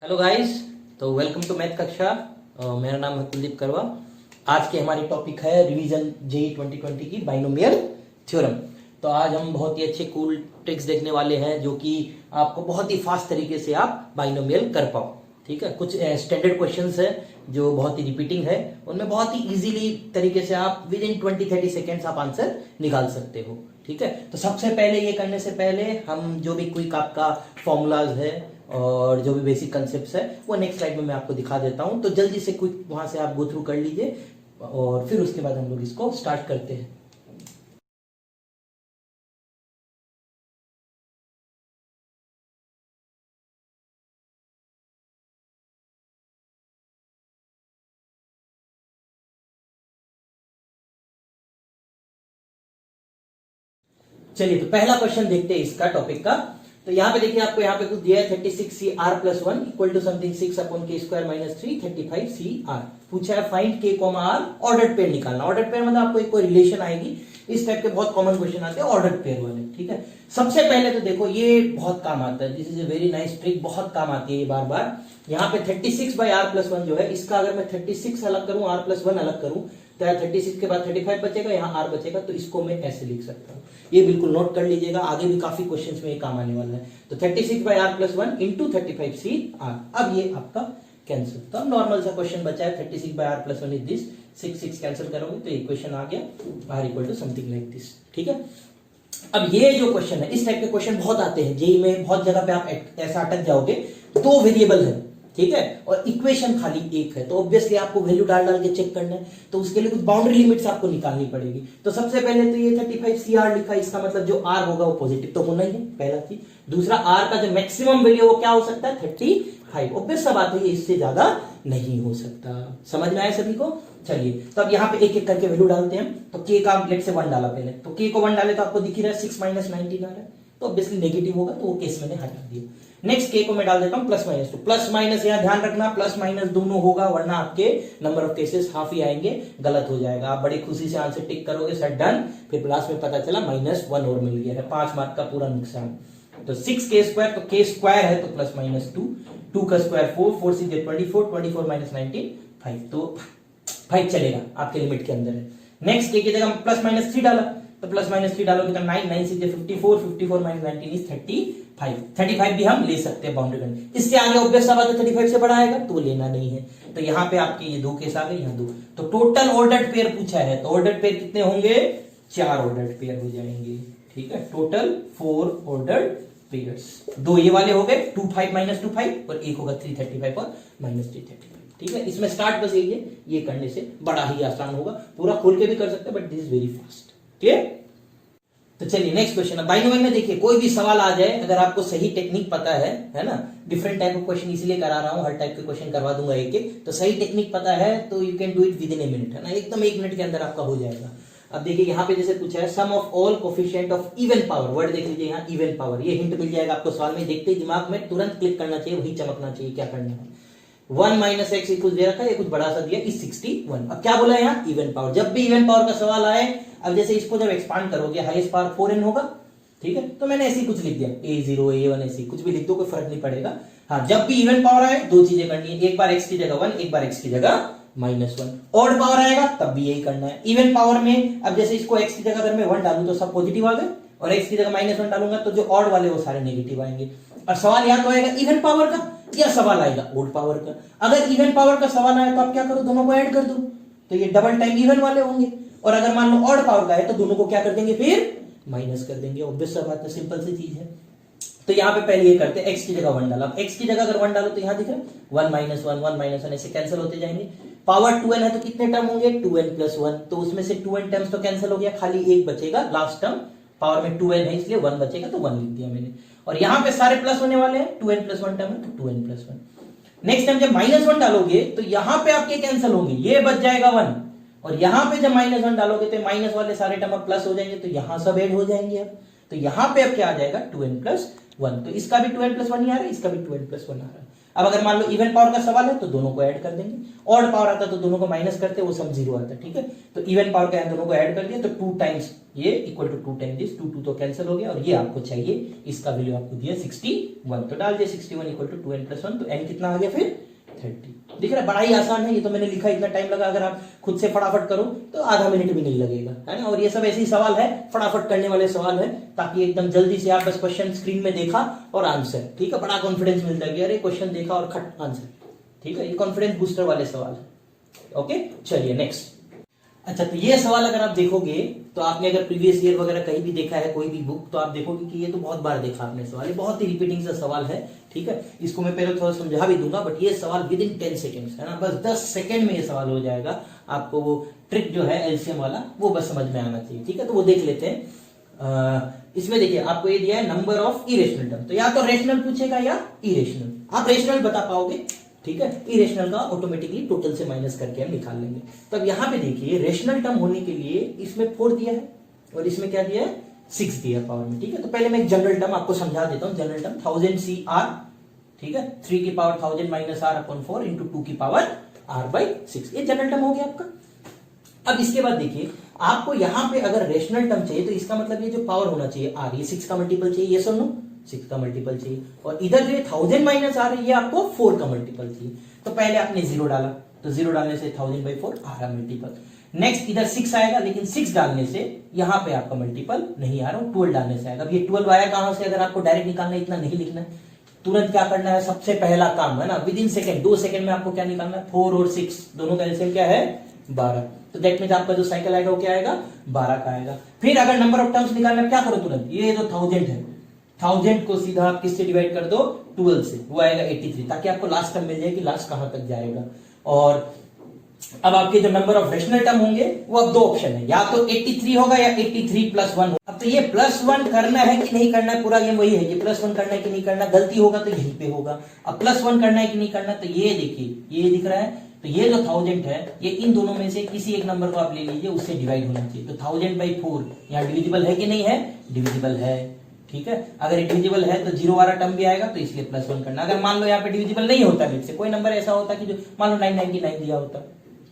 Hello guys. तो welcome to math कक्षा। मेरा नाम है कुलदीप करवा। आज के हमारी टॉपिक है रिवीजन जेई 2020 की बाइनोमियल थ्योरम। तो आज हम बहुत ही अच्छे कूल ट्रिक्स देखने वाले हैं जो कि आपको बहुत ही फास्ट तरीके से आप बाइनोमियल कर पाओ। ठीक है, कुछ स्टैंडर्ड क्वेश्चंस है जो बहुत ही रिपीटिंग है, उनमें बहुत ही इजीली तरीके से आप विद इन 20-30 सेकेंड्स आप आंसर निकाल सकते हो। ठीक है, तो सबसे पहले ये करने से पहले हम जो भी क्विक आपका फॉर्मूलाज है और जो भी बेसिक कंसेप्ट्स है वो नेक्स्ट स्लाइड में मैं आपको दिखा देता हूं। तो जल्दी से क्विक वहां से आप गो थ्रू कर लीजिए और फिर उसके बाद हम लोग इसको स्टार्ट करते हैं। चलिए, तो पहला क्वेश्चन देखते हैं इसका टॉपिक का। तो यहाँ पे देखिए, आपको यहाँ पे कुछ दिया है 36c(r+1) equal to something 6/k² - 3 35c(r). पूछा है find k, r ordered pair निकालना। ऑर्डर्ड पेयर मतलब आपको एक कोई रिलेशन आएगी। इस टाइप के बहुत कॉमन क्वेश्चन आते हैं ऑर्डर्ड पेयर वाले। ठीक है, सबसे पहले तो देखो ये बहुत काम आता है, this is a very nice trick, बहुत काम आती है ये बार बार। यहाँ पे 36/r+1 जो है, इसका अगर मैं 36 अलग करूं, r+1 अलग करूं, तो 36 के बाद 35 बचेगा, यहाँ r बचेगा। तो इसको मैं ऐसे लिख सकता हूँ, ये बिल्कुल नोट कर लीजिएगा, आगे भी काफी क्वेश्चंस में ये काम आने वाला है। तो 36/r+1 इंटू 35c(r). अब ये आपका कैंसिल, तो अब नॉर्मल सा क्वेश्चन बचा है 36/r+1 इज दिस। 6 कैंसिल करोगे तो इक्वेशन आ गया r equal to something like this. ठीक है, अब ये जो क्वेश्चन है, इस टाइप के क्वेश्चन बहुत आते हैं जेई में, बहुत जगह पे आप ऐसा अटक जाओगे। दो वेरिएबल है, ठीक है, और इक्वेशन खाली एक है, तो ऑब्वियसली आपको वैल्यू डाल डाल के चेक करना है। तो उसके लिए कुछ बाउंड्री लिमिट्स आपको निकालनी पड़ेगी। तो सबसे पहले तो ये 35c(r) लिखा, इसका मतलब जो r होगा वो पॉजिटिव तो होना ही है, पहला चीज। दूसरा, r का जो मैक्सिमम वैल्यू वो क्या हो सकता है, 35। ऑब्वियस सा बात है, ये इससे ज्यादा नहीं हो सकता। समझ में आया सभी को? चलिए, तो अब यहाँ पे एक एक करके वैल्यू डालते हैं। तो k का लेट से 1 डाला पहले, तो k को 1 डाले तो आपको दिख रहा है 6 - 19 आ रहा है, तो ऑब्वियसली नेगेटिव होगा, तो वो केस मैंने हटा दिया। नेक्स्ट k को मैं डाल देता हूं +-2। प्लस माइनस यहाँ ध्यान रखना, प्लस माइनस दोनों होगा, वरना आपके नंबर ऑफ केसेस हाफ ही आएंगे, गलत हो जाएगा। आप बड़ी खुशी से आंसर टिक करोगे, सर डन, फिर लास्ट में पता चला -1 और मिल गया है, 5 मार्क का पूरा नुकसान। तो 6k², तो k² है तो +-2, 2 का स्क्वायर 4, 4 से 24, 24 - 19 5, तो 5 चलेगा, आपके लिमिट के अंदर है। नेक्स्ट k की जगह +-3 डाला, तो +-3 डालोगे तो 9, 9 से 54, 54 - 19 इज 35। 35 भी हम ले सकते हैं बाउंड्री कंडीशन। इससे आगे ऑब्वियस सा बात है 35 से बड़ा आएगा तो लेना नहीं है। तो यहाँ पे आपके ये 2 केस आ गए, यहाँ 2। तो टोटल ऑर्डर्ड पेयर पूछा है, तो ऑर्डर्ड पेयर कितने होंगे, 4 ऑर्डर्ड पेयर हो जाएंगे। ठीक है, टोटल 4 ऑर्डर्ड पेयर्स। 2 ये वाले हो गए, 25 - 25, और एक होगा 335 और -335। ठीक है, इसमें स्टार्ट बस यही है, ये करने से बड़ा ही आसान होगा। पूरा खोल के भी कर सकते हैं, but this is very fast. ठीक, तो चलिए नेक्स्ट क्वेश्चन। बाइनोमियल में देखिए, कोई भी सवाल आ जाए, अगर आपको सही टेक्निक पता है ना, डिफरेंट टाइप ऑफ क्वेश्चन इसलिए करा रहा हूं, हर टाइप के क्वेश्चन करवा दूंगा एक एक, तो सही टेक्निक पता है तो you can do it with in a minute, है ना, एकदम 1 मिनट के अंदर आपका हो जाएगा। अब देखिए यहाँ पे जैसे पूछा है sum of all coefficient of even power, word देख लीजिए यहाँ इवन पावर, ये हिंट मिल जाएगा आपको सवाल में, देखते ही दिमाग में तुरंत क्लिक करना चाहिए, वही चमकना चाहिए क्या करना है। 1 - x इक्वल दे रखा है, ये कुछ बड़ा सा दिया इस 61। अब क्या बोला है यहाँ, इवन पावर। जब भी इवन पावर का सवाल आए, अब जैसे इसको जब एक्सपांड करोगे, हाईएस्ट पावर 4n होगा, ठीक है, तो मैंने ऐसे ही कुछ लिख दिया, a0 a1 ऐसे कुछ भी लिख दो, कोई फर्क नहीं पड़ेगा। हाँ, जब भी इवन पावर आए 2 चीजें करनी है, एक बार x की जगह 1, एक बार x की जगह -1। ऑड पावर आएगा तब भी यही करना है। इवन पावर में अब जैसे इसको x की जगह अगर मैं 1 डालूं तो सब पॉजिटिव आ गए, और x की जगह -1 डालूंगा तो जो ऑड वाले वो सारे नेगेटिव आएंगे। और सवाल या तो आएगा इवन पावर का, या सवाल आएगा ऑड पावर का। अगर इवन पावर का सवाल आए तो आप क्या करो, दोनों को ऐड कर दो, तो ये डबल टाइम इवन वाले होंगे। और अगर मान लो ऑड पावर का है तो दोनों को क्या कर देंगे, फिर माइनस कर देंगे। ऑब्वियस सा बात है, सिंपल सी चीज है। तो यहाँ पे पहले ये करते हैं, x की जगह 1 डाला। अब x की जगह अगर 1 डालो तो यहाँ दिख रहा है 1 - 1 1 - 1 ऐसे कैंसिल होते जाएंगे। पावर 2n है तो कितने टर्म होंगे, 2n+1, तो उसमें से 2n टर्म्स तो कैंसिल हो गया, खाली एक बचेगा लास्ट टर्म। पावर में 2n है इसलिए 1 बचेगा, तो 1 लिख दिया मैंने। और यहाँ पे सारे प्लस होने वाले हैं, 2n+1 टर्म है तो 2n+1। नेक्स्ट टाइम जब -1 डालोगे तो यहाँ पे आपके कैंसिल होंगे, ये बच जाएगा 1, और यहाँ पे जब -1 डालोगे तो माइनस वाले सारे टर्म अब प्लस हो जाएंगे, तो यहाँ सब ऐड हो जाएंगे। अब तो यहाँ पे अब क्या आ जाएगा, 2n+1। तो इसका भी 2n+1 ही आ रहा है, इसका भी 2n+1 आ रहा है। अब अगर मान लो इवन पावर का सवाल है तो दोनों को ऐड कर देंगे, ऑड पावर आता तो दोनों को माइनस करते, वो सब जीरो आता, ठीक है। तो इवन पावर का दोनों को ऐड कर दिया तो 2 टाइम्स ये इक्वल टू 2 टाइम्स दिस, 2 तो कैंसिल हो गया, और ये आपको चाहिए, इसका वैल्यू आपको दिया 61, तो डाल दिया 61 इक्वल टू 2n+1, तो n कितना आ गया फिर 30। दिख रहा है, बड़ा ही आसान है, ये तो मैंने लिखा इतना टाइम लगा, अगर आप खुद से फटाफट करो तो आधा मिनट भी नहीं लगेगा, है ना। और ये सब ऐसे ही सवाल है, फटाफट करने वाले सवाल है, ताकि एकदम जल्दी से आप बस क्वेश्चन स्क्रीन में देखा और आंसर, ठीक है, बड़ा कॉन्फिडेंस मिलता है कि अरे क्वेश्चन देखा और खट आंसर, ठीक है, ये कॉन्फिडेंस बूस्टर वाले सवाल है। ओके, चलिए नेक्स्ट। अच्छा, तो ये सवाल अगर आप देखोगे तो आपने अगर प्रीवियस ईयर वगैरह कहीं भी देखा है कोई भी बुक, तो आप देखोगे कि ये तो बहुत बार देखा आपने सवाल, ये बहुत ही रिपीटिंग सा सवाल है, ठीक है। इसको मैं पहले थोड़ा समझा भी दूंगा, बट ये सवाल विद इन 10 सेकेंड्स, है ना, बस 10 सेकंड में ये सवाल हो जाएगा। आपको वो ट्रिक जो है एलसीएम वाला वो बस समझ में आना चाहिए, ठीक है। तो वो देख लेते हैं। इसमें देखिए आपको ये दिया है नंबर ऑफ इरेशनल टर्म, तो या तो रेशनल पूछेगा या इरेशनल, आप रेशनल बता पाओगे, ठीक है। इरेशनल का ऑटोमेटिकली टोटल से माइनस करके हम निकाल लेंगे। तो अब यहाँ पे देखिए रेशनल टर्म होने के लिए इसमें 4 दिया है और इसमें क्या दिया है 6 दिया पावर में, ठीक है। तो पहले मैं एक जनरल टर्म आपको समझा देता हूं, जनरल टर्म 1000 CR, ठीक है, 3 की power 1000 minus R upon 4 into 2 की पावर R/6, ये जनरल टर्म हो गया आपका। अब इसके बाद देखिए आपको यहां पे अगर रेशनल टर्म चाहिए तो इसका मतलब ये जो पावर होना चाहिए R, ये 6 का मल्टीपल चाहिए, ये सुनो 6 का मल्टीपल चाहिए, और इधर जो 1000 माइनस R है ये आपको 4 का मल्टीपल चाहिए। तो पहले आपने 0 डाला, तो 0 डालने से 1000/4 आ रहा मल्टीपल। नेक्स्ट इधर 6 आएगा, लेकिन 6 डालने से यहां पे आपका मल्टीपल नहीं आ रहा, 12 डालने से आएगा। अब ये 12 आया कहां से, अगर आपको डायरेक्ट निकालना है, इतना नहीं लिखना है, तुरंत क्या करना है, सबसे पहला काम है ना, विद इन सेकंड 2 सेकंड में आपको क्या निकालना है, 4 और 6 दोनों का एलसीएम क्या है 12, तो दैट मींस आपका जो साइकिल आएगा वो क्या आएगा 12 का आएगा। फिर अगर नंबर ऑफ टर्म्स निकालना है, क्या करो तुरंत, ये जो 1000 है, 1000 को सीधा आप किससे डिवाइड कर दो 12 से, वो आएगा 83, ताकि आपको लास्ट टर्म मिल जाए कि लास्ट कहां तक जाएगा। और अब आपके जो नंबर ऑफ रेशनल टर्म होंगे वो अब 2 ऑप्शन है, या तो 83 होगा या 83 + 1 होगा। अब तो ये +1 करना है कि नहीं करना है, पूरा गेम वही है कि +1 करना है कि नहीं करना, गलती होगा तो यहीं पे होगा। अब +1 करना है कि नहीं करना, तो ये देखिए ये दिख रहा है, तो ये जो 1000 है ये इन दोनों में से किसी एक नंबर को आप ले लीजिए, उससे डिवाइड होना चाहिए। तो 1000/4 यहाँ डिविजिबल है कि नहीं है, डिविजिबल है, ठीक है। अगर डिविजिबल है तो 0 वाला टर्म भी आएगा, तो इसलिए +1 करना। अगर मान लो यहाँ पे डिविजिबल नहीं होता, लेट से कोई नंबर ऐसा होता कि जो मान लो 999 दिया होता,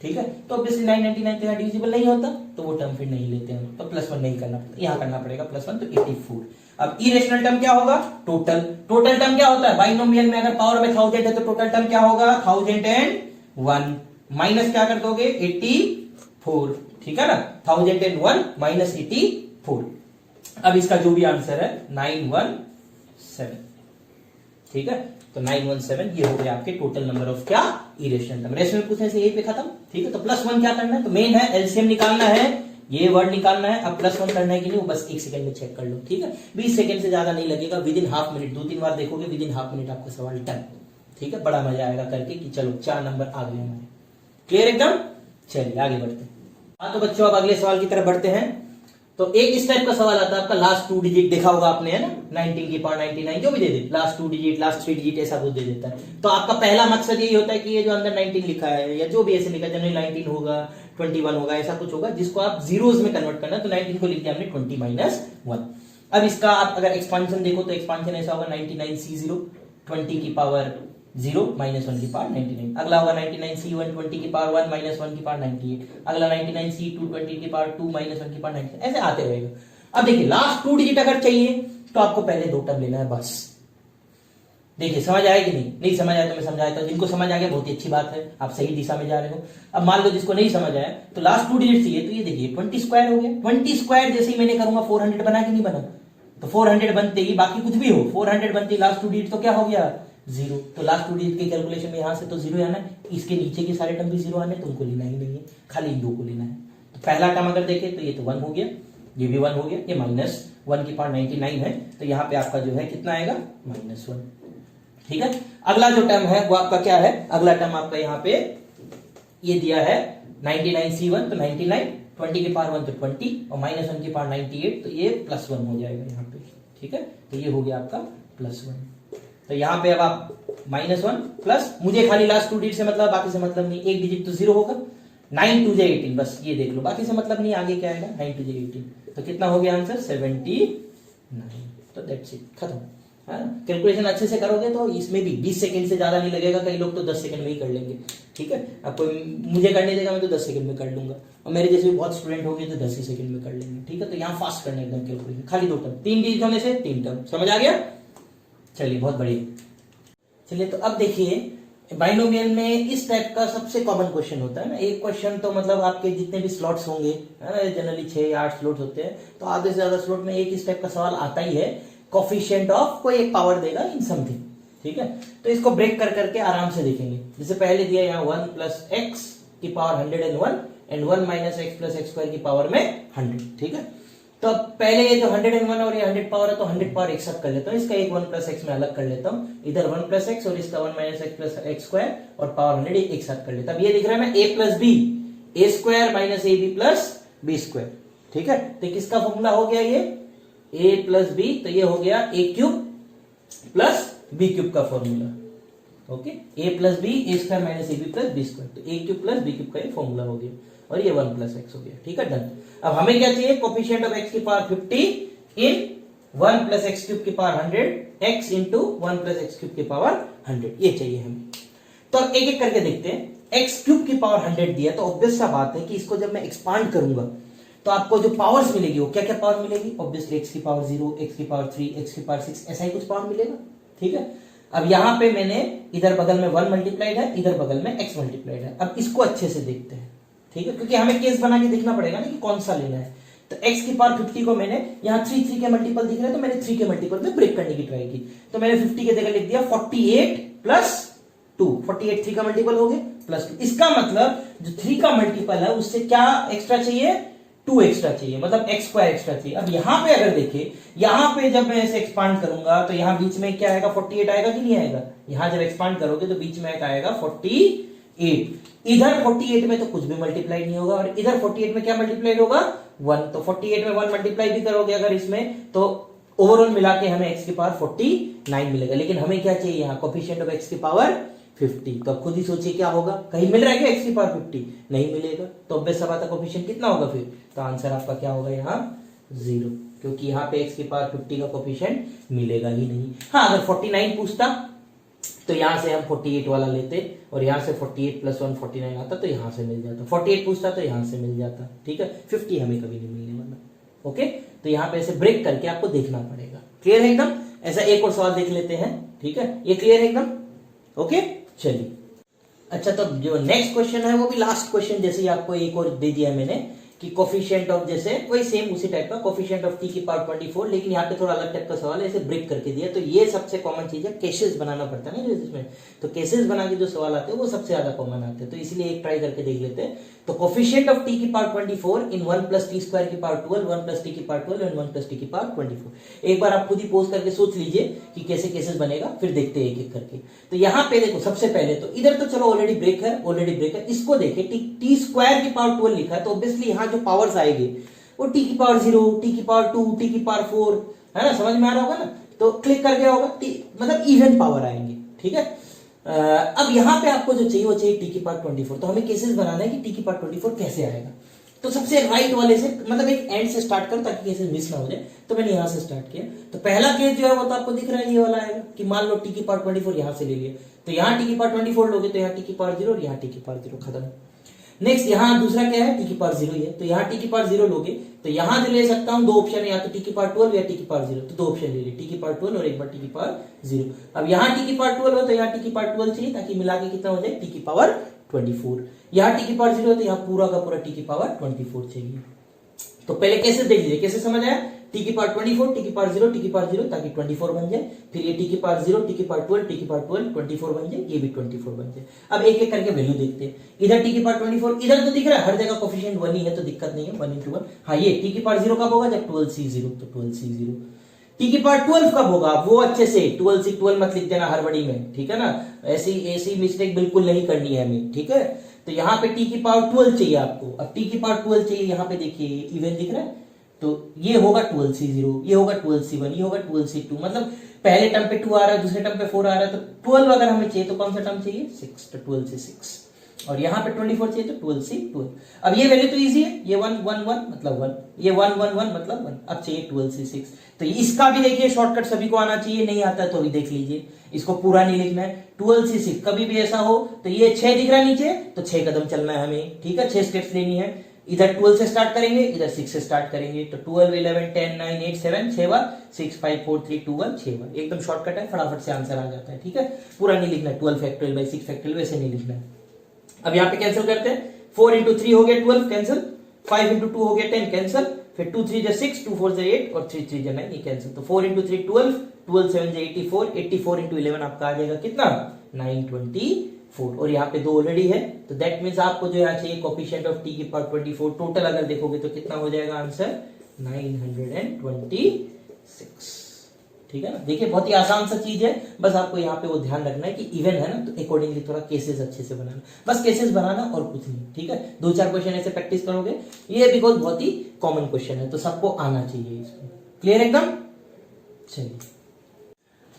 ठीक है, तो ऑब्वियसली 999 तो यहाँ डिविजिबल नहीं होता, तो वो टर्म फिर नहीं लेते हैं, तो +1 नहीं करना पड़ता, यहाँ करना पड़ेगा +1, तो 84। अब इरेशनल टर्म क्या होगा, टोटल। टोटल टर्म क्या होता है, बाइनोमियल में अगर पावर में 1000 है तो टोटल टर्म क्या होगा 1001 माइनस क्या कर दोगे 84, ठीक है ना, 1001 माइनस 84। अब इसका जो भी आंसर है 917, ठीक है, तो 917 ये हो गया आपके टोटल नंबर ऑफ क्या इरेशनल टर्म। रेशनल पूछने से यही पे खत्म, ठीक है। तो +1 क्या करना है, तो मेन है एलसीएम निकालना है, ये वर्ड निकालना है। अब +1 करना है कि नहीं वो बस 1 सेकंड में चेक कर लो, ठीक है, 20 सेकंड से ज्यादा नहीं लगेगा, विद इन हाफ मिनट 2-3 बार देखोगे, विद इन हाफ मिनट आपका सवाल डन, ठीक है। बड़ा मजा आएगा करके कि चलो 4 नंबर आ गए हमारे, क्लियर एकदम। चलिए आगे बढ़ते हैं। हाँ तो बच्चों अब अगले सवाल की तरफ बढ़ते हैं। तो एक इस टाइप का सवाल आता है आपका, लास्ट 2 डिजिट देखा होगा आपने, है ना, 19 की पावर 99 जो भी दे दे, लास्ट 2 डिजिट लास्ट 3 डिजिट ऐसा कुछ दे देता है। तो आपका पहला मकसद यही होता है कि ये जो अंदर 19 लिखा है या जो भी ऐसे लिखा है, जनरली 19 होगा 21 होगा, ऐसा कुछ होगा जिसको आप जीरोस में कन्वर्ट करना है। तो 19 को लिख दिया हमने 20-1। अब इसका आप अगर एक्सपांशन देखो तो एक्सपांशन ऐसा होगा 99C0 20 की पावर 0 -1 की पावर 99। अगला होगा 99C1 20 की पावर 1 -1 की पावर 98। अगला 99C2 20 की पावर 2 -1 की पावर 99, ऐसे आते रहेगा। अब देखिए लास्ट 2 डिजिट अगर चाहिए तो आपको पहले 2 टर्म लेना है बस। देखिए समझ आया कि नहीं समझ आया तो मैं समझाता हूं, जिनको समझ आ गया बहुत ही अच्छी बात है, आप सही दिशा में जा रहे हो। अब मान लो जिसको नहीं समझ आया तो लास्ट 2 डिजिट चाहिए, तो ये देखिए 20 स्क्वायर हो गया। 20 स्क्वायर जैसे ही मैंने करूंगा 400 बना कि नहीं बना, तो 400 बनते ही बाकी कुछ भी हो 400 बनते ही लास्ट 2 डिजिट तो क्या हो गया 0। तो लास्ट 2 डिजिट के कैलकुलेशन में यहां से तो 0 आना है, इसके नीचे के सारे टर्म भी 0 आने, तो उनको लेना ही नहीं है, खाली इन 2 को लेना है। तो पहला टर्म अगर देखें तो ये तो 1 हो गया, ये भी 1 हो गया, ये -1 की पावर 99 है, तो यहाँ पे आपका जो है कितना आएगा -1, ठीक है। अगला जो टर्म है वो आपका क्या है, अगला टर्म आपका यहाँ पे ये दिया है 99C1 तो 99, 20 की पावर 1 तो 20 और -1 की पावर 98, तो ये +1 हो जाएगा यहाँ पे, ठीक है। तो ये हो गया आपका +1। तो यहाँ पे अब आप -1 प्लस, मुझे खाली लास्ट 2 डिजिट से मतलब, बाकी से मतलब नहीं, एक डिजिट तो 0 होगा, 9 2 18 बस ये देख लो, बाकी से मतलब नहीं, आगे क्या आएगा 9 2 18, तो कितना हो गया आंसर 79, तो दैट्स इट, खत्म। है ना। कैलकुलेशन अच्छे से करोगे तो इसमें भी 20 सेकंड से ज्यादा नहीं लगेगा, कई लोग तो 10 सेकंड में ही कर लेंगे, ठीक है। अब कोई मुझे करने देगा मैं तो 10 सेकंड में कर लूंगा, और मेरे जैसे भी बहुत स्टूडेंट होंगे तो 10 ही सेकंड में कर लेंगे, ठीक है। तो यहाँ फास्ट करना एकदम कैलकुलेशन, खाली 2 टर्म, 3 डिजिट होने से 3 टर्म, समझ आ गया। चलिए बहुत बढ़िया। चलिए तो अब देखिए बाइनोमियल में इस टाइप का सबसे कॉमन क्वेश्चन होता है ना, एक क्वेश्चन तो मतलब आपके जितने भी स्लॉट्स होंगे है ना, जनरली 6 या 8 स्लॉट्स होते हैं, तो आधे से ज्यादा स्लॉट में एक इस टाइप का सवाल आता ही है, कोफिशिएंट ऑफ कोई एक पावर देगा इन समथिंग, ठीक है। तो इसको ब्रेक कर करके आराम से देखेंगे। जैसे पहले दिया यहाँ 1 प्लस एक्स की power 101 and 1 minus x plus x square की पावर में 100, ठीक है। तो अब पहले ये जो 101 और ये 100 पावर है, तो 100 पावर एक साथ कर लेता हूँ, इसका एक 1 प्लस एक्स में अलग कर लेता हूँ, इधर 1 प्लस एक्स और इसका 1 minus x plus x square और पावर 100 एक साथ कर लेता हूँ। अब ये दिख रहा है मैं a plus B, A square minus A B plus B square, ठीक है। तो किसका फॉर्मूला हो गया ये a प्लस बी, तो ये हो गया a cube plus B cube का formula, okay. a plus B A square minus A B plus B square, तो a cube plus B cube का ये फॉर्मूला हो गया, और ये 1 प्लस एक्स हो गया, ठीक है, डन। अब हमें क्या चाहिए, कोफिशिएंट ऑफ x की पावर 50 इन 1 प्लस एक्स क्यूब की power 100 x into 1 plus x cube की पावर 100, ये चाहिए हमें। तो अब एक एक करके देखते हैं। एक्स क्यूब की पावर 100 दिया, तो ऑब्वियस सा बात है कि इसको जब मैं एक्सपांड करूंगा तो आपको जो पावर्स मिलेगी वो क्या क्या पावर मिलेगी, ऑब्वियसली x की पावर 0, x की पावर 3, x की पावर 6, ऐसा ही कुछ पावर मिलेगा, ठीक है। अब यहां पे मैंने इधर बगल में 1 मल्टीप्लाइड है, इधर बगल में x मल्टीप्लाइड है। अब इसको अच्छे से देखते हैं, ठीक है, क्योंकि हमें केस बना के देखना पड़ेगा ना कि कौन सा लेना है। तो x की पावर 50 को मैंने यहाँ 3 के मल्टीपल दिख रहे हैं, तो मैंने 3 के मल्टीपल में ब्रेक करने की ट्राई की, तो मैंने 50 के जगह लिख दिया 48 प्लस 2, 48 3 का मल्टीपल हो गया प्लस 2। इसका मतलब जो 3 का मल्टीपल है उससे क्या एक्स्ट्रा चाहिए, 2 एक्स्ट्रा चाहिए, मतलब x स्क्वायर एक्स्ट्रा चाहिए। अब यहाँ पे अगर देखे, यहाँ पे जब मैं इसे एक्सपांड करूंगा तो यहाँ बीच में क्या आएगा, 48 आएगा कि नहीं आएगा। यहाँ जब एक्सपांड करोगे तो बीच में एक आएगा 48, इधर 48 में तो कुछ भी मल्टीप्लाई नहीं होगा, और इधर 48 में क्या मल्टीप्लाई होगा, 1। तो 48 में 1 मल्टीप्लाई भी करोगे अगर इसमें, तो ओवरऑल मिला के हमें x की पावर 49 मिलेगा। लेकिन हमें क्या चाहिए यहाँ, कोफिशिएंट ऑफ x की पावर 50। तो अब खुद ही सोचिए क्या होगा, कहीं मिल रहा है क्या x की पावर 50, नहीं मिलेगा, तो ऑब्वियस सा बात है कोफिशिएंट कितना होगा फिर, तो आंसर आपका क्या होगा यहाँ 0, क्योंकि यहाँ पे x की पावर 50 का कोफिशिएंट मिलेगा ही नहीं। हाँ अगर 49 पूछता तो यहां से हम 48 वाला लेते, और यहां से 48 प्लस 1 49 आता, तो यहां से मिल जाता। 48 पूछता तो यहां से मिल जाता, ठीक है। 50 हमें कभी नहीं मिलने वाला, ओके। तो यहाँ पे ऐसे ब्रेक करके आपको देखना पड़ेगा। क्लियर है एकदम। ऐसा एक और सवाल देख लेते हैं, ठीक है, ये क्लियर है एकदम, ओके। चलिए अच्छा, तो जो नेक्स्ट क्वेश्चन है वो भी लास्ट क्वेश्चन जैसे ही आपको एक और दे दिया मैंने कि कोफिशिएंट ऑफ, जैसे वही सेम उसी टाइप का कोफिशिएंट ऑफ t की पावर 24, लेकिन यहाँ पे थोड़ा अलग टाइप का सवाल है, ऐसे ब्रेक करके दिया। तो ये सबसे कॉमन चीज है, केसेस बनाना पड़ता है ना इसमें, तो केसेस बना के जो सवाल आते हैं वो सबसे ज्यादा कॉमन आते हैं, तो इसलिए एक ट्राई करके देख लेते हैं। तो कोफिशिएंट ऑफ t की पावर 24 इन 1 प्लस टी स्क्वायर की पावर 12, 1 प्लस टी की पावर 12 एंड 1 प्लस टी की पावर 24। एक बार आप खुद ही पोज करके सोच लीजिए कि कैसे केसेस बनेगा, फिर देखते हैं एक एक करके। तो यहाँ पे देखो सबसे पहले तो इधर तो चलो ऑलरेडी ब्रेक है, इसको देखे टी स्क्वायर की पावर 12 लिखा है, तो ऑब्वियसली यहाँ जो पावर्स आएगी वो t की पावर 0, t की पावर 2, t की पावर 4, है ना, समझ में आ रहा होगा ना। तो क्लिक कर गया होगा, मतलब इवन पावर आएंगे, ठीक है। अब यहाँ पे आपको जो चाहिए वो चाहिए t की पावर 24। तो हमें केसेस बनाना है कि t की पावर 24 कैसे आएगा। तो सबसे राइट वाले से, मतलब एक एंड से स्टार्ट करो ताकि केसेस मिस ना हो जाए। तो मैंने यहाँ से स्टार्ट किया, तो पहला केस जो है वो तो आपको दिख रहा है, ये वाला आएगा कि मान लो t की पावर 24 यहाँ से ले लिया, तो यहाँ t की पावर 24 लोगे तो यहाँ t की पावर 0 और यहाँ t की पावर 0, खत्म। नेक्स्ट यहाँ दूसरा क्या है, t की पावर 0 ही है, तो यहाँ t की पावर 0 लोगे तो यहाँ जो ले सकता हूँ 2 ऑप्शन है, या तो t की पावर 12 या t की पावर 0, तो 2 ऑप्शन ले लिए, t की पावर 12 और एक बार t की पावर 0। अब यहाँ t की पावर 12 हो तो यहाँ t की पावर 12 चाहिए, ताकि मिला के कितना हो जाए t की पावर 24। यहाँ t की पावर 0 है तो यहाँ पूरा का पूरा t की पावर 24 चाहिए। तो पहले कैसे देख लीजिए, कैसे समझ आया, t की पावर 24, t की पावर 0, t की पावर 0, ताकि 24 बन जाए। फिर ये t की पावर 0, t की पावर 12, t की पावर 12, 24 बन जाए, ये भी 24 बन जाए। अब एक एक करके वैल्यू देखते हैं। इधर t की पावर 24, इधर तो दिख रहा है हर जगह कोफिशिएंट 1 ही है, तो दिक्कत नहीं है, 1 into 1। हाँ ये t की पावर 0 कब होगा, जब 12c0, तो 12c0। t की पावर 12 कब होगा, वो अच्छे से 12c12 मत लिख देना हड़बड़ी में, ठीक है ना, ऐसी मिस्टेक बिल्कुल नहीं करनी है हमें, ठीक है। तो यहाँ पे t की पावर 12 चाहिए आपको। अब t की पावर 12 चाहिए, यहाँ पे देखिए इवन दिख रहा है, तो ये होगा 12c0, ये होगा 12c1, ये होगा 12c2, मतलब पहले टर्म पे 2 आ रहा है, दूसरे टर्म पे 4 आ रहा है, तो 12 अगर हमें चाहिए तो कौन सा टर्म चाहिए, 6, तो 12c6। और यहाँ पे 24 चाहिए तो 12 से 12। अब ये वैल्यू तो इजी है, ये 1 1 1 मतलब 1, ये 1 1 1 मतलब 1। अब चाहिए 12 से 6। तो इसका भी देखिए शॉर्टकट सभी को आना चाहिए, नहीं आता तो भी देख लीजिए, इसको पूरा नहीं लिखना है। 12 से 6 कभी भी ऐसा हो तो ये 6 दिख रहा है नीचे, तो 6 कदम चलना है हमें, ठीक है, 6 स्टेप्स लेनी है। इधर 12 से स्टार्ट करेंगे, इधर 6 से स्टार्ट करेंगे, तो 12 11 10 9 8 7 6 बार 6 5 4 3 2 1 6 बार, एकदम शॉर्टकट है, फटाफट से आंसर आ जाता है, ठीक है। पूरा नहीं लिखना है, 12 फैक्टोरियल बाय 6 फैक्टोरियल वैसे नहीं लिखना है। अब यहाँ पे कैंसिल करते हैं, 4 इंटू 3 हो गया 12 कैंसिल, 5 इंटू 2 हो गया 10 कैंसिल, फिर 2 3 6 2 4 8 और 3 3 9 ये कैंसिल। तो 4 इंटू 3 12, 12 7 84, 84 इंटू 11 आपका आ जाएगा कितना 924, और यहाँ पे 2 ऑलरेडी है, तो दैट मीन्स आपको जो यहाँ चाहिए कोफिशिएंट ऑफ t की पावर 24, टोटल अगर देखोगे तो कितना हो जाएगा आंसर 926, ठीक है ना। देखिए बहुत ही आसान सा चीज है, बस आपको यहाँ पे वो ध्यान रखना है कि इवन है ना, तो अकॉर्डिंगली थोड़ा केसेस अच्छे से बनाना, बस केसेस बनाना और कुछ नहीं, ठीक है। 2-4 क्वेश्चन ऐसे प्रैक्टिस करोगे, ये बिकॉज बहुत ही कॉमन क्वेश्चन है, तो सबको आना चाहिए इसमें, क्लियर एकदम। चलिए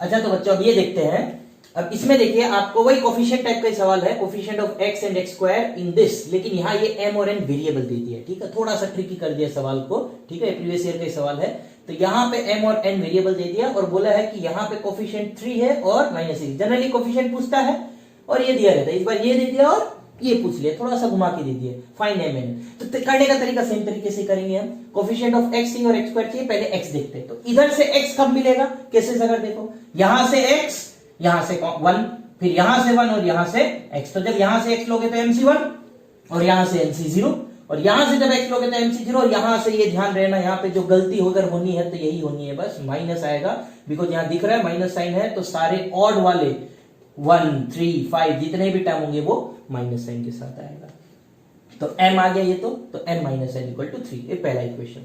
अच्छा, तो बच्चों अब ये देखते हैं, अब इसमें देखिए आपको वही कोफिशिएंट टाइप का सवाल है, coefficient of x and x square in this, लेकिन यहाँ ये m और n वेरिएबल दे दिया, ठीक है, थोड़ा सा ट्रिकी कर दिया सवाल को, ठीक है, प्रीवियस ईयर का सवाल है। तो यहाँ पे m और n वेरिएबल दे दिया और बोला है कि यहाँ पे कोफिशिएंट 3 है और -6, जनरली कोफिशिएंट पूछता है और ये दिया रहता है, इस बार ये दे दिया और ये पूछ लिया, थोड़ा सा घुमा के दे दिया, फाइंड m n। तो करने का तरीका सेम तरीके से करेंगे हम, कोफिशिएंट ऑफ x चाहिए और x स्क्वायर चाहिए, पहले x देखते हैं। तो इधर से x कब मिलेगा, कैसे, अगर देखो यहां से x, यहां से 1, फिर यहां से 1 और यहां से x, तो जब यहां से x लोगे तो mc1 और यहां से mc0, और यहां से जब x लोगे तो mc0, और यहां से ये ध्यान रहना, यहां पे जो गलती होकर होनी है तो यही होनी है, बस माइनस आएगा, बिकॉज यहां दिख रहा है माइनस साइन है, तो सारे ऑड वाले 1 3 5 जितने भी टर्म होंगे वो माइनस साइन के साथ आएगा। तो m आ गया ये, तो n minus n equal to 3, ये पहला इक्वेशन।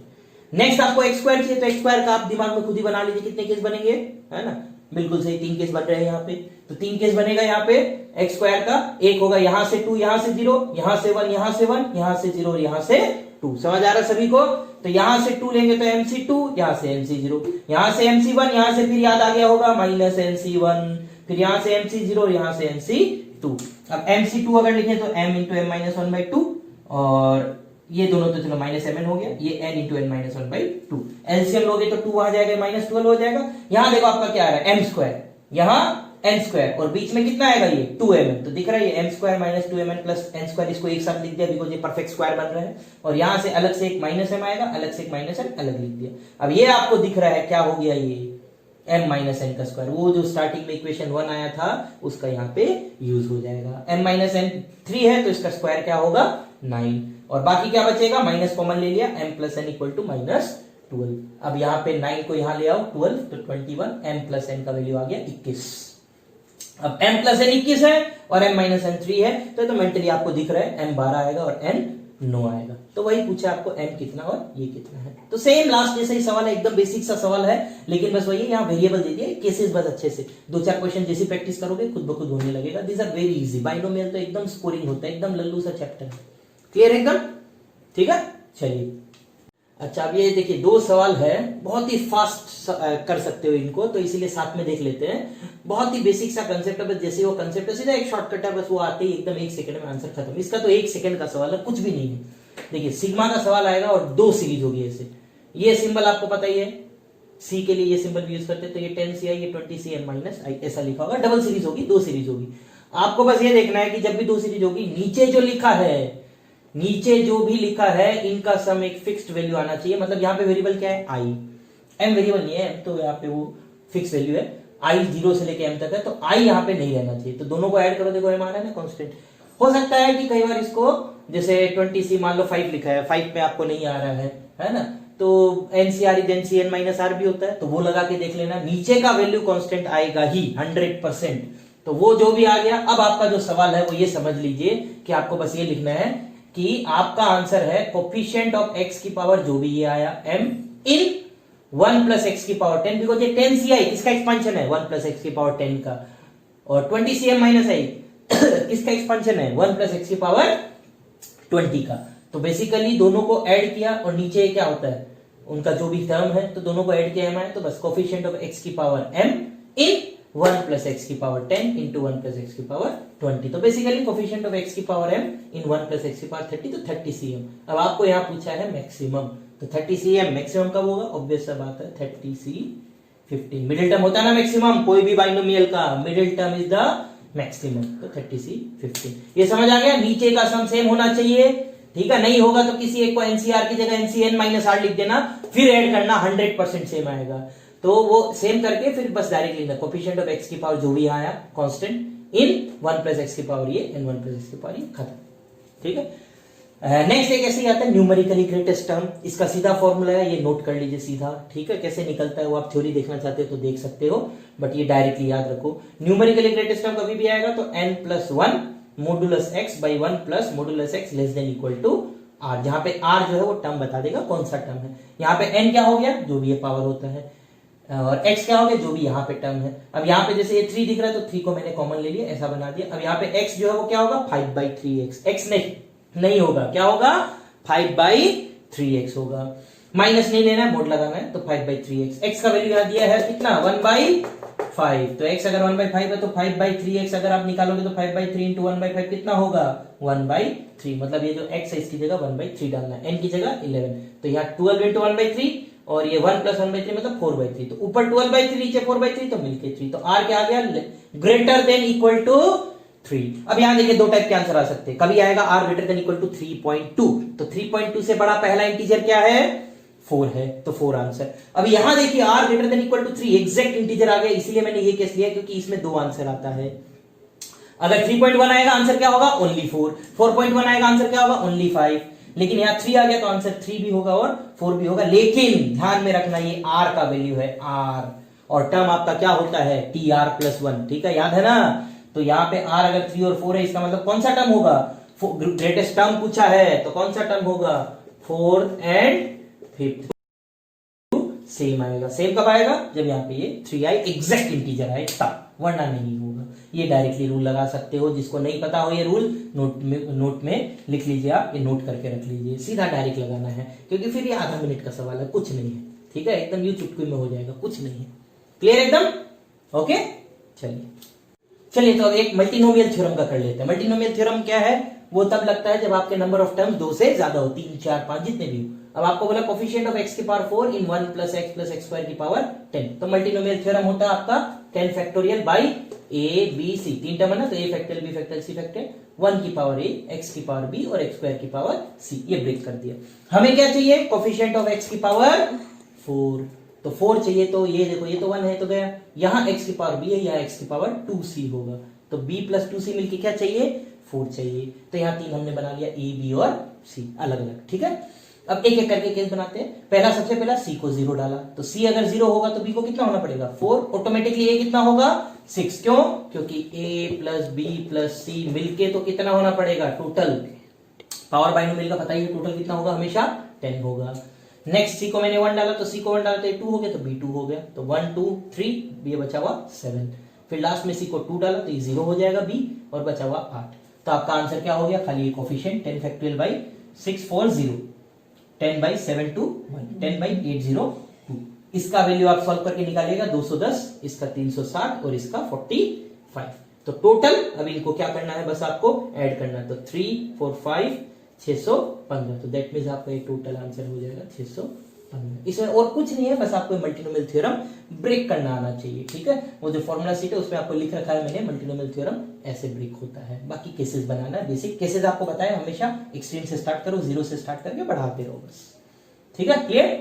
नेक्स्ट आपको x स्क्वायर चाहिए, तो x स्क्वायर का आप दिमाग में खुद ही बना लीजिए, कितने केस बनेंगे, है ना, बिल्कुल सही, 3 केस बन रहे हैं यहाँ पे, तो 3 केस बनेगा यहाँ पे x स्क्वायर का, एक होगा यहाँ से 2, यहाँ से 0, यहाँ से 1, यहाँ से 1, यहाँ से 0 और यहाँ से 2, समझ आ रहा है सभी को। तो यहाँ से 2 लेंगे तो mc2, यहाँ से mc0, यहाँ से mc1, यहाँ से फिर याद आ गया होगा माइनस mc1, फिर यहाँ से mc0 और यहाँ से mc2। अब mc2 अगर लिखें तो m इंटू m माइनस 1/2, और ये दोनों तो चलो माइनस mn हो गया, ये n into n minus 1/2, LCM लोगे तो 2 आ जाएगा, माइनस 12 हो जाएगा। यहाँ देखो आपका क्या आ रहा है m स्क्वायर, यहाँ n स्क्वायर, और बीच में कितना आएगा ये 2mn, तो दिख रहा है ये m square minus 2mn plus n square, इसको एक साथ लिख दिया बिकॉज ये परफेक्ट स्क्वायर बन रहा है, और यहाँ से अलग से एक माइनस m आएगा, अलग से एक माइनस m अलग लिख दिया। अब ये आपको दिख रहा है क्या हो गया, ये m माइनस n का स्क्वायर, वो जो स्टार्टिंग में इक्वेशन 1 आया था उसका यहाँ पे यूज हो जाएगा। m माइनस n 3 है तो इसका स्क्वायर क्या होगा 9, और बाकी क्या बचेगा, माइनस कॉमन ले लिया, m plus n equal to minus 12। अब यहाँ पे 9 को यहाँ ले आओ 12, तो 21, m प्लस n का वैल्यू आ गया 21। अब m प्लस n 21 है और m माइनस n 3 है, तो मेंटली आपको दिख रहा है m 12 आएगा और n 9 आएगा, तो वही पूछा आपको m कितना और ये कितना है। तो सेम लास्ट जैसा ही सवाल है, एकदम बेसिक सा सवाल है, लेकिन बस वही यहाँ वेरिएबल दे दिए, केसेस बस अच्छे से 2-4 क्वेश्चन जैसी प्रैक्टिस करोगे खुद ब खुद होने लगेगा। This are very easy, binomial तो एकदम स्कोरिंग होता है, एकदम लल्लू सा चैप्टर है, क्लियर एकदम, ठीक है। चलिए अच्छा, अब ये देखिए 2 सवाल है, बहुत ही फास्ट कर सकते हो इनको, तो इसीलिए साथ में देख लेते हैं। बहुत ही बेसिक सा कंसेप्ट है, बस जैसे वो कंसेप्ट है सीधा एक शॉर्टकट है, बस वो आते ही एकदम 1 सेकंड में आंसर खत्म। इसका तो 1 सेकंड का सवाल है, कुछ भी नहीं है। देखिए सिग्मा का सवाल आएगा और 2 सीरीज होगी ऐसे, ये सिंबल आपको पता ही है, सी के लिए ये सिंबल यूज करते हैं, तो ये 10 सी आई, ये 20 सी एम माइनस आई ऐसा लिखा होगा। डबल सीरीज होगी, 2 सीरीज होगी। आपको बस ये देखना है कि जब भी 2 सीरीज होगी, नीचे जो लिखा है, नीचे जो भी लिखा है इनका सम एक फिक्स्ड वैल्यू आना चाहिए। मतलब यहाँ पे वेरिएबल क्या है आई, एम वेरिएबल नहीं है, तो यहाँ पे वो फिक्स वैल्यू है, आई 0 से लेके एम तक है, तो आई यहाँ पे नहीं रहना चाहिए। तो दोनों को ऐड करो, देखो एम आ रहा है ना कांस्टेंट। हो सकता है कि कई बार इसको जैसे 20 सी मान लो 5 लिखा है, 5 पे आपको नहीं आ रहा है ना, तो NCR is NCN minus r भी होता है, तो वो लगा के देख लेना, नीचे का वैल्यू कांस्टेंट आएगा ही 100%। तो वो जो भी आ गया, अब आपका जो सवाल है वो ये समझ लीजिए कि आपको बस ये लिखना है कि आपका आंसर है कोफिशिएंट ऑफ x की पावर जो भी ये आया m इन 1 प्लस एक्स की पावर 10, बिकॉज ये 10 सी आई किसका एक्सपांशन है 1 प्लस एक्स की पावर 10 का, और 20 सी एम माइनस आई किसका एक्सपांशन है 1 प्लस एक्स की पावर 20 का। तो बेसिकली दोनों को ऐड किया और नीचे क्या होता है उनका जो भी टर्म है, तो दोनों को ऐड किया है, तो बस कोफिशिएंट ऑफ x की पावर m इन 1 प्लस एक्स की पावर 10 इंटू 1 प्लस एक्स की पावर 20। तो बेसिकली कोफिशिएंट ऑफ एक्स की पावर m इन 1 प्लस एक्स की पावर 30, तो 30 cm। अब आपको यहाँ पूछा है मैक्सिमम, तो 30 cm मैक्सिमम कब होगा? ऑब्वियस सा बात है 30c 15। मिडिल टर्म होता है ना मैक्सिमम, कोई भी बाइनोमियल का middle term is the maximum, तो 30c 15। ये समझ आ गया? नीचे का सम सेम होना चाहिए, ठीक है? नहीं होगा तो किसी एक को एनसीआर की जगह एनसीएन माइनस आर लिख देना, फिर ऐड करना, 100% सेम आएगा। तो वो सेम करके फिर बस डायरेक्ट लिखना कोफिशिएंट ऑफ एक्स की पावर जो भी आया कांस्टेंट इन 1 प्लस एक्स की पावर ये एन 1 प्लस एक्स की पावर ये, खत्म। ठीक है। नेक्स्ट एक ऐसे आता है न्यूमेरिकली ग्रेटेस्ट टर्म। इसका सीधा फॉर्मूला है, ये नोट कर लीजिए सीधा, ठीक है? कैसे निकलता है वो आप थ्योरी देखना चाहते हो तो देख सकते हो, बट ये डायरेक्टली याद रखो। न्यूमेरिकली ग्रेटेस्ट टर्म कभी भी आएगा तो n plus 1 modulus x by 1 plus modulus x less than equal to r। जहां पे r जो है वो टर्म बता देगा कौन सा टर्म है। यहाँ पे n क्या हो गया? जो भी ये पावर होता है, और x क्या हो गया? जो भी यहाँ पे टर्म है। अब यहाँ पे जैसे ये 3 दिख रहा है तो 3 को मैंने कॉमन ले लिया, ऐसा बना दिया। अब यहाँ पे x जो है वो क्या होगा? 5/3x। x नहीं होगा, क्या होगा? 5/3x होगा। माइनस नहीं लेना है, मोड लगाना है, तो 5/3x। x का वैल्यू यहाँ दिया है कितना? 1/5। तो x अगर 1/5 है तो 5/3x अगर आप निकालोगे तो 5/3 इंटू 1/5 कितना होगा? 1/3। मतलब ये जो x है इसकी जगह 1/3 डालना है, n की जगह 11। तो यहाँ 12 इंटू 1/3 और ये 1 प्लस 1/3 मतलब 4/3। तो ऊपर 12/3 नीचे 4/3 तो मिलके 3। तो r क्या आ गया? Greater than equal to 3। अब यहां देखिए दो टाइप के आंसर आ सकते हैं। कभी आएगा r greater than equal to 3.2, तो 3.2 से बड़ा पहला इंटीजर क्या है? 4 है, तो 4 आंसर। अब यहां देखिए r greater than equal to 3 exact integer आ गया, इसीलिए मैंने ये केस लिया क्योंकि इसमें 2 आंसर आता है। अगर 3.1 आएगा आंसर क्या होगा? ओनली 4। 4.1 आएगा आंसर क्या होगा? ओनली 5। लेकिन यहाँ 3 आ गया तो आंसर 3 भी होगा और 4 भी होगा। लेकिन ध्यान में रखना ये r का वैल्यू है r, और टर्म आपका क्या होता है? tr plus 1। ठीक है, याद है ना? तो यहाँ पे r अगर 3 और 4 है, इसका मतलब कौन सा टर्म होगा? ग्रेटेस्ट टर्म पूछा है तो कौन सा टर्म होगा? 4 एंड 5 सेम आएगा। सेम कब आएगा? जब यहाँ पे ये 3 आए, एग्जैक्ट इंटीजर आए तब, वरना नहीं होगा। ये डायरेक्टली रूल लगा सकते हो, जिसको नहीं पता हो ये रूल नोट में लिख लीजिए, आप ये नोट करके रख लीजिए, सीधा डायरेक्ट लगाना है, क्योंकि फिर ये आधा मिनट का सवाल है, कुछ नहीं है। ठीक है, एकदम यू चुटकी में हो जाएगा, कुछ नहीं है। क्लियर एकदम? ओके, चलिए तो अब एक मल्टीनोमियल थ्योरम का कर लेते हैं। मल्टीनोमियल थ्योरम क्या है? वो तब लगता है जब आपके नंबर ऑफ टर्म्स 2 से ज्यादा हो, 3, 4, 5 जितने भी हो। अब आपको बोला कोफिशिएंट ऑफ x की पावर 4 इन 1 प्लस x स्क्वायर की पावर 10। तो मल्टीनोमियल थ्योरम होता है आपका 10 factorial by a b c। 3 term है ना, तो a factorial b factorial c factorial, 1 की पावर a, x की पावर b और x स्क्वायर की पावर c। ये ब्रेक कर दिया। हमें क्या चाहिए? कोफिशिएंट ऑफ x की पावर 4। तो 4 चाहिए, तो ये देखो ये तो 1 है तो गया। यहाँ x की पावर b है, यहाँ x की पावर 2c होगा, तो b प्लस 2c मिलके क्या चाहिए? 4 चाहिए। तो यहाँ 3 हमने बना लिया, a b और c अलग अलग। ठीक है, अब एक एक करके केस बनाते हैं। पहला, सबसे पहला c को 0 डाला, तो c अगर 0 होगा तो b को कितना होना पड़ेगा? 4। ऑटोमेटिकली a कितना होगा? 6। क्यों? क्योंकि a plus b plus c मिलके तो कितना होना पड़ेगा? टोटल पावर बाइनोमियल का पता ही है, टोटल कितना होगा? हमेशा 10 होगा। नेक्स्ट c को मैंने 1 डाला, तो c को 1 डाला तो 2 हो गया, तो b 2 हो गया, तो 1 2 3, ये बचा हुआ 7। फिर लास्ट में c को 2 डाला तो ये 0 हो जाएगा b, और बचा हुआ 8। तो आपका आंसर क्या हो गया? खाली ये coefficient 10 factorial by 640, 10 by 721, 10 by 802। इसका वैल्यू आप सॉल्व करके निकालिएगा 210, इसका 360 और इसका 45। तो टोटल अब इनको क्या करना है? बस आपको ऐड करना है, तो 3 4 5 615। तो दैट मींस आपका एक टोटल आंसर हो जाएगा 615। इसमें और कुछ नहीं है, बस आपको मल्टीनोमियल थ्योरम ब्रेक करना आना चाहिए। ठीक है, वो जो फॉर्मूला शीट है उसमें आपको लिख रखा है मैंने, मल्टीनोमियल थ्योरम ऐसे ब्रेक होता है। बाकी केसेस बनाना है, बेसिक केसेस आपको बताया, हमेशा एक्सट्रीम से स्टार्ट करो, 0 से स्टार्ट करके बढ़ाते रहो बस। ठीक है, क्लियर?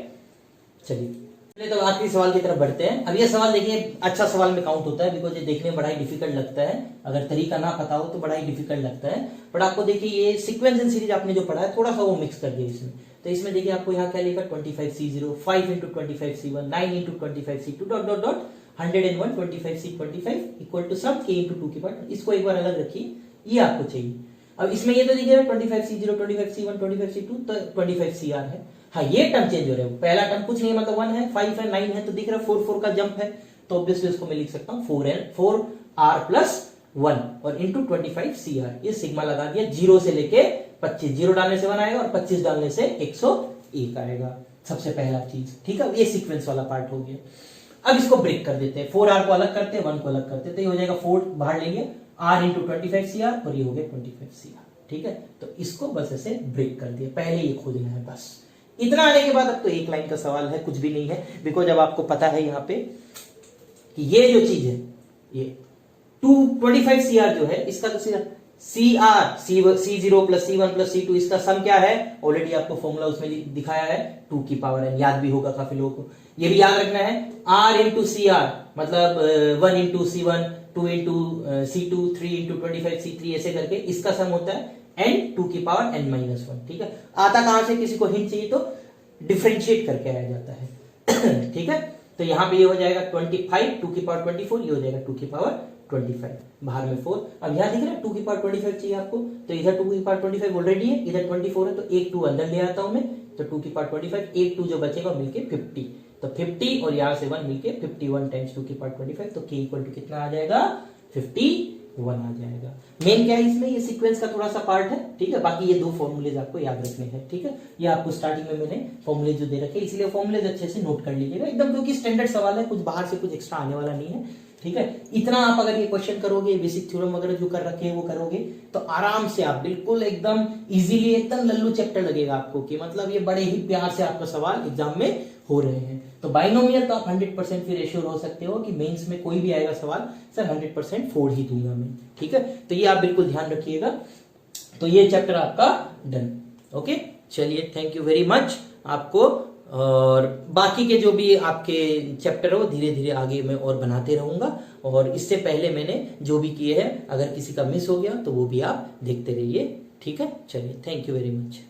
चलिए तो आखिरी सवाल की तरफ बढ़ते हैं। अब ये सवाल देखिए अच्छा सवाल में काउंट होता है, बिकॉज ये देखने में बड़ा ही डिफिकल्ट लगता है, अगर तरीका ना पता हो तो बड़ा ही डिफिकल्ट लगता है। बट आपको देखिए ये सीक्वेंस एंड सीरीज आपने जो पढ़ा है थोड़ा सा वो मिक्स कर दिया इसमें। तो इसमें देखिए आपको यहाँ क्या लिखा? 25c0, 5 into 25c1, 9 into 25c2 dot dot dot 101 25c25 equal to some k into 2 की पार्ट। इसको एक बार अलग रखिए, ये आपको चाहिए। अब इसमें ये तो देखिए 25c0, 25c1, 25c2, तो 25cr है। हाँ, ये टर्म चेंज हो रहा है। पहला टर्म कुछ नहीं है, मतलब 1 है, 5 है, 9 है, तो दिख रहा है 4 4 का जंप है, तो ऑब्वियसली इसको मैं लिख सकता हूँ 4r प्लस 1 और इंटू 25cr। ये सिग्मा लगा दिया, 0 से लेके 25, 0 डालने से 1 आएगा और 25 डालने से 101 आएगा, सबसे पहला चीज। ठीक है, ये सीक्वेंस वाला पार्ट हो गया। अब इसको ब्रेक कर देते हैं, 4r को अलग करते हैं, 1 को अलग करते हैं, तो ये हो जाएगा 4 बाहर लेंगे, r इंटू 25cr और ये हो गया 25cr। ठीक है, तो इसको बस ऐसे ब्रेक कर दिया, पहले ये खोजना है बस। इतना आने के बाद अब तो एक लाइन का सवाल है, कुछ भी नहीं है, बिकॉज अब आपको पता है यहाँ पे कि ये जो चीज है, ये 225cr जो है इसका तो सीधा C0 plus C1 plus C2 इसका सम क्या है, ऑलरेडी आपको फॉर्मूला उसमें दिखाया है, 2 की पावर n, याद भी होगा काफी लोगों को। ये भी याद रखना है, R इंटू CR मतलब 1 into C1, 2 into C2, 3 into 25 C3 ऐसे करके इसका सम होता है n 2 की पावर n माइनस 1। ठीक है, आता कहां से, किसी को हिंट चाहिए तो डिफरेंशिएट करके आया जाता है। ठीक है, तो यहां पे ये हो जाएगा 25 2 की पावर 24, ये हो जाएगा 2 की पावर 25, बाहर में 4। अब यहां दिख रहा है 2 की पावर 25 चाहिए आपको, तो इधर 2 की पावर 25 ऑलरेडी है, इधर 24 है, तो एक 2 अंदर ले आता हूं मैं, तो 2 की पावर 25, एक 2 जो बचेगा मिलके 50, तो 50 और यहां से 1 मिलके 51 टाइम्स 2 की पावर 25, तो k इक्वल टू कितना आ जाएगा, 51 आ जाएगा। मेन क्या है इसमें, ये सीक्वेंस का थोड़ा सा पार्ट है। ठीक है, बाकी ये 2 फॉर्मूलेज आपको याद रखने हैं। ठीक है, ये आपको स्टार्टिंग में मैंने फॉर्मूले जो दे रखे, इसलिए फॉर्मूलेज अच्छे से नोट कर लीजिएगा एकदम, क्योंकि स्टैंडर्ड सवाल है, कुछ बाहर से कुछ एक्स्ट्रा आने वाला नहीं है। ठीक है, इतना आप अगर ये क्वेश्चन करोगे, बेसिक थ्योरम वगैरह जो कर रखे हैं वो करोगे, तो आराम से आप बिल्कुल एकदम इजीली, एकदम लल्लू चैप्टर लगेगा आपको, कि मतलब ये बड़े ही प्यार से आपका सवाल एग्जाम में हो रहे हैं। तो बाइनोमियल तो आप 100% फिर एश्योर हो सकते हो कि मेंस में कोई भी आएगा सवाल, सर 100% फोड़ ही दूंगा मैं। ठीक है, तो ये आप बिल्कुल ध्यान रखिएगा। तो ये चैप्टर आपका डन। ओके, चलिए, थैंक यू वेरी मच आपको, और बाकी के जो भी आपके चैप्टर हो धीरे धीरे आगे मैं और बनाते रहूंगा, और इससे पहले मैंने जो भी किए हैं, अगर किसी का मिस हो गया तो वो भी आप देखते रहिए। ठीक है, चलिए, थैंक यू वेरी मच।